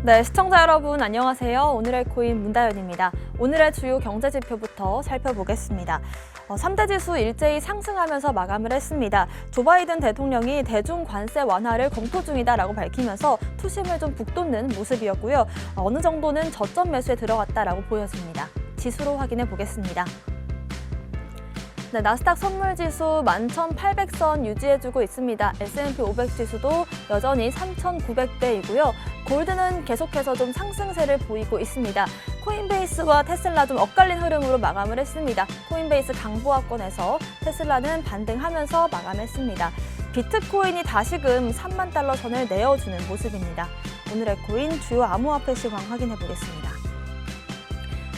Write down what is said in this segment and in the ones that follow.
네, 시청자 여러분 안녕하세요. 오늘의 코인 문다연입니다. 오늘의 주요 경제 지표부터 살펴보겠습니다. 3대 지수 일제히 상승하면서 마감을 했습니다. 조 바이든 대통령이 대중 관세 완화를 검토 중이다라고 밝히면서 투심을 좀 북돋는 모습이었고요. 어느 정도는 저점 매수에 들어갔다라고 보여집니다. 지수로 확인해 보겠습니다. 네, 나스닥 선물지수 11,800선 유지해주고 있습니다. S&P 500 지수도 여전히 3,900대이고요. 골드는 계속해서 좀 상승세를 보이고 있습니다. 코인베이스와 테슬라 좀 엇갈린 흐름으로 마감을 했습니다. 코인베이스 강보합권에서 테슬라는 반등하면서 마감했습니다. 비트코인이 다시금 3만 달러 선을 내어주는 모습입니다. 오늘의 코인 주요 암호화폐 시황 확인해 보겠습니다.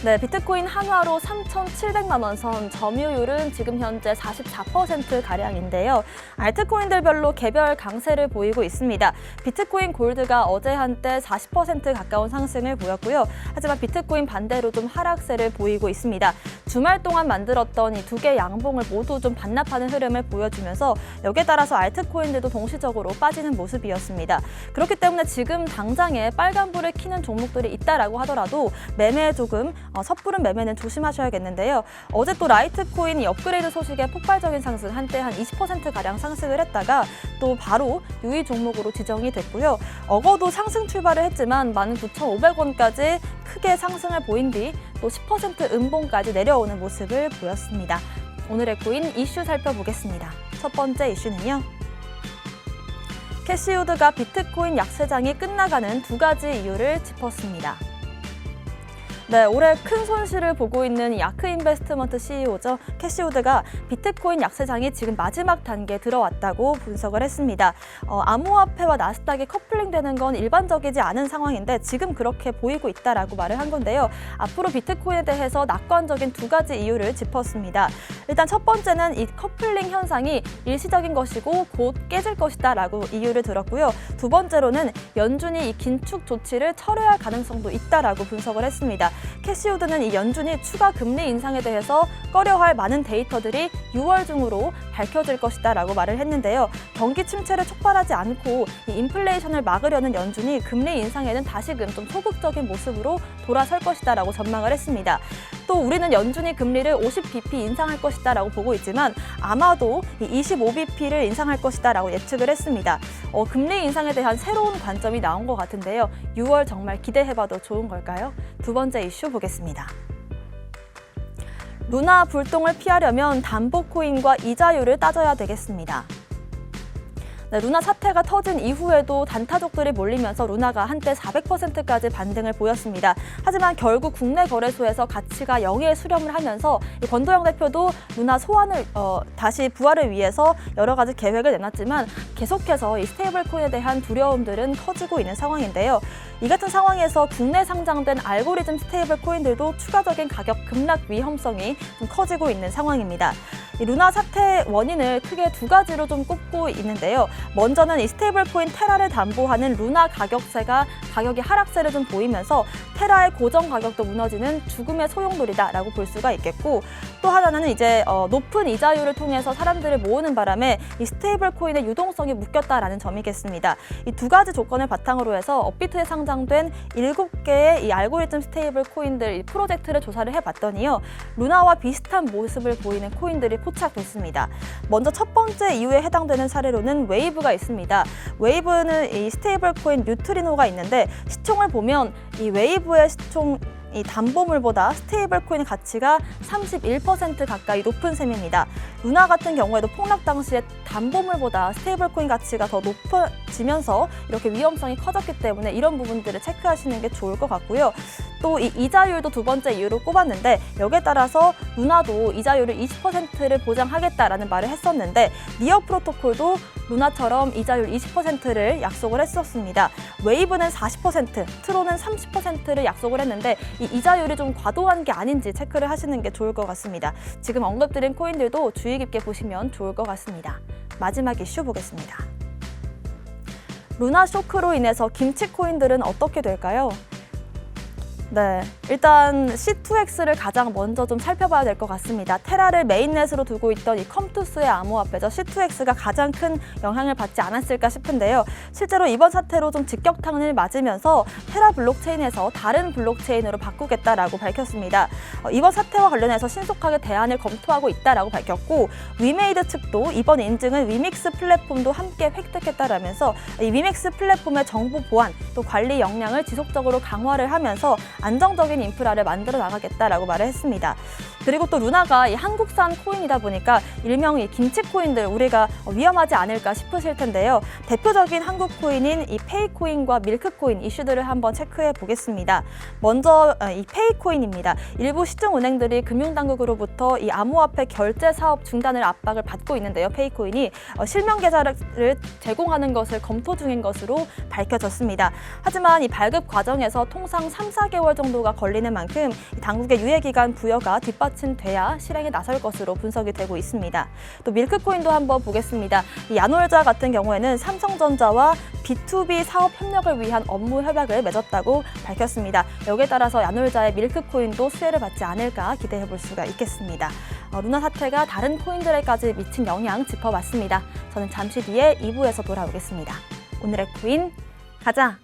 네, 비트코인 한화로 3,700만 원 선, 점유율은 지금 현재 44%가량인데요. 알트코인들별로 개별 강세를 보이고 있습니다. 비트코인 골드가 어제 한때 40% 가까운 상승을 보였고요. 하지만 비트코인 반대로 좀 하락세를 보이고 있습니다. 주말 동안 만들었던 이 두 개 양봉을 모두 좀 반납하는 흐름을 보여주면서 여기에 따라서 알트코인들도 동시적으로 빠지는 모습이었습니다. 그렇기 때문에 지금 당장에 빨간불을 켜는 종목들이 있다라고 하더라도 매매에 조금 섣부른 매매는 조심하셔야겠는데요. 어제 또 라이트코인이 업그레이드 소식에 폭발적인 상승, 한때 한 20%가량 상승을 했다가 또 바로 유의 종목으로 지정이 됐고요. 어거도 상승 출발을 했지만 19,500원까지 크게 상승을 보인 뒤 또 10% 음봉까지 내려오는 모습을 보였습니다. 오늘의 코인 이슈 살펴보겠습니다. 첫 번째 이슈는요. 캐시우드가 비트코인 약세장이 끝나가는 두 가지 이유를 짚었습니다. 네, 올해 큰 손실을 보고 있는 야크 인베스트먼트 CEO죠. 캐시우드가 비트코인 약세장이 지금 마지막 단계에 들어왔다고 분석을 했습니다. 암호화폐와 나스닥이 커플링되는 건 일반적이지 않은 상황인데 지금 그렇게 보이고 있다라고 말을 한 건데요. 앞으로 비트코인에 대해서 낙관적인 두 가지 이유를 짚었습니다. 일단 첫 번째는 이 커플링 현상이 일시적인 것이고 곧 깨질 것이다라고 이유를 들었고요. 두 번째로는 연준이 이 긴축 조치를 철회할 가능성도 있다라고 분석을 했습니다. 캐시우드는 이 연준이 추가 금리 인상에 대해서 꺼려할 많은 데이터들이 6월 중으로 밝혀질 것이다라고 말을 했는데요. 경기 침체를 촉발하지 않고 이 인플레이션을 막으려는 연준이 금리 인상에는 다시금 좀 소극적인 모습으로 돌아설 것이다라고 전망을 했습니다. 또 우리는 연준이 금리를 50bp 인상할 것이다라고 보고 있지만 아마도 이 25bp를 인상할 것이다라고 예측을 했습니다. 금리 인상에 대한 새로운 관점이 나온 것 같은데요. 6월 정말 기대해봐도 좋은 걸까요? 두 번째 이슈 보겠습니다. 루나 불똥을 피하려면 담보코인과 이자율을 따져야 되겠습니다. 네, 루나 사태가 터진 이후에도 단타족들이 몰리면서 루나가 한때 400%까지 반등을 보였습니다. 하지만 결국 국내 거래소에서 가치가 0에 수렴을 하면서 권도영 대표도 루나 소환을 다시 부활을 위해서 여러 가지 계획을 내놨지만 계속해서 이 스테이블 코인에 대한 두려움들은 커지고 있는 상황인데요. 이 같은 상황에서 국내 상장된 알고리즘 스테이블 코인들도 추가적인 가격 급락 위험성이 좀 커지고 있는 상황입니다. 이 루나 사태 원인을 크게 두 가지로 좀 꼽고 있는데요. 먼저는 이 스테이블 코인 테라를 담보하는 루나 가격세가 가격이 하락세를 좀 보이면서 테라의 고정 가격도 무너지는 죽음의 소용돌이다라고 볼 수가 있겠고, 또 하나는 이제 높은 이자율을 통해서 사람들을 모으는 바람에 이 스테이블 코인의 유동성이 묶였다라는 점이겠습니다. 이 두 가지 조건을 바탕으로 해서 업비트에 상장된 7개의 이 알고리즘 스테이블 코인들 이 프로젝트를 조사를 해봤더니요. 루나와 비슷한 모습을 보이는 코인들이 포착됐습니다. 먼저 첫 번째 이유에 해당되는 사례로는 웨이브가 있습니다. 웨이브는 이 스테이블 코인 뉴트리노가 있는데 시총을 보면 이 웨이브의 시총 이 담보물보다 스테이블 코인 가치가 31% 가까이 높은 셈입니다. 루나 같은 경우에도 폭락 당시에 담보물보다 스테이블 코인 가치가 더 높아지면서 이렇게 위험성이 커졌기 때문에 이런 부분들을 체크하시는 게 좋을 것 같고요. 또 이 이자율도 두 번째 이유로 꼽았는데 여기에 따라서 루나도 이자율을 20%를 보장하겠다라는 말을 했었는데 니어 프로토콜도 루나처럼 이자율 20%를 약속을 했었습니다. 웨이브는 40%, 트론은 30%를 약속을 했는데 이 이자율이 좀 과도한 게 아닌지 체크를 하시는 게 좋을 것 같습니다. 지금 언급드린 코인들도 주의 깊게 보시면 좋을 것 같습니다. 마지막 이슈 보겠습니다. 루나 쇼크로 인해서 김치 코인들은 어떻게 될까요? 네, 일단 C2X를 가장 먼저 좀 살펴봐야 될 것 같습니다. 테라를 메인넷으로 두고 있던 이 컴투스의 암호화폐죠. C2X가 가장 큰 영향을 받지 않았을까 싶은데요. 실제로 이번 사태로 좀 직격탄을 맞으면서 테라 블록체인에서 다른 블록체인으로 바꾸겠다라고 밝혔습니다. 이번 사태와 관련해서 신속하게 대안을 검토하고 있다라고 밝혔고, 위메이드 측도 이번 인증은 위믹스 플랫폼도 함께 획득했다라면서 이 위믹스 플랫폼의 정보 보안 또 관리 역량을 지속적으로 강화를 하면서 안정적인 인프라를 만들어 나가겠다라고 말을 했습니다. 그리고 또 루나가 이 한국산 코인이다 보니까 일명 이 김치 코인들 우리가 위험하지 않을까 싶으실 텐데요. 대표적인 한국 코인인 이 페이코인과 밀크코인 이슈들을 한번 체크해 보겠습니다. 먼저 이 페이코인입니다. 일부 시중은행들이 금융당국으로부터 이 암호화폐 결제 사업 중단을 압박을 받고 있는데요. 페이코인이 실명 계좌를 제공하는 것을 검토 중인 것으로 밝혀졌습니다. 하지만 이 발급 과정에서 통상 3-4개월 정도가 걸리는 만큼 당국의 유예기간 부여가 뒷받침돼야 실행에 나설 것으로 분석이 되고 있습니다. 또 밀크코인도 한번 보겠습니다. 이 야놀자 같은 경우에는 삼성전자와 B2B 사업 협력을 위한 업무 협약을 맺었다고 밝혔습니다. 여기에 따라서 야놀자의 밀크코인도 수혜를 받지 않을까 기대해 볼 수가 있겠습니다. 루나 사태가 다른 코인들에까지 미친 영향 짚어봤습니다. 저는 잠시 뒤에 2부에서 돌아오겠습니다. 오늘의 코인 가자!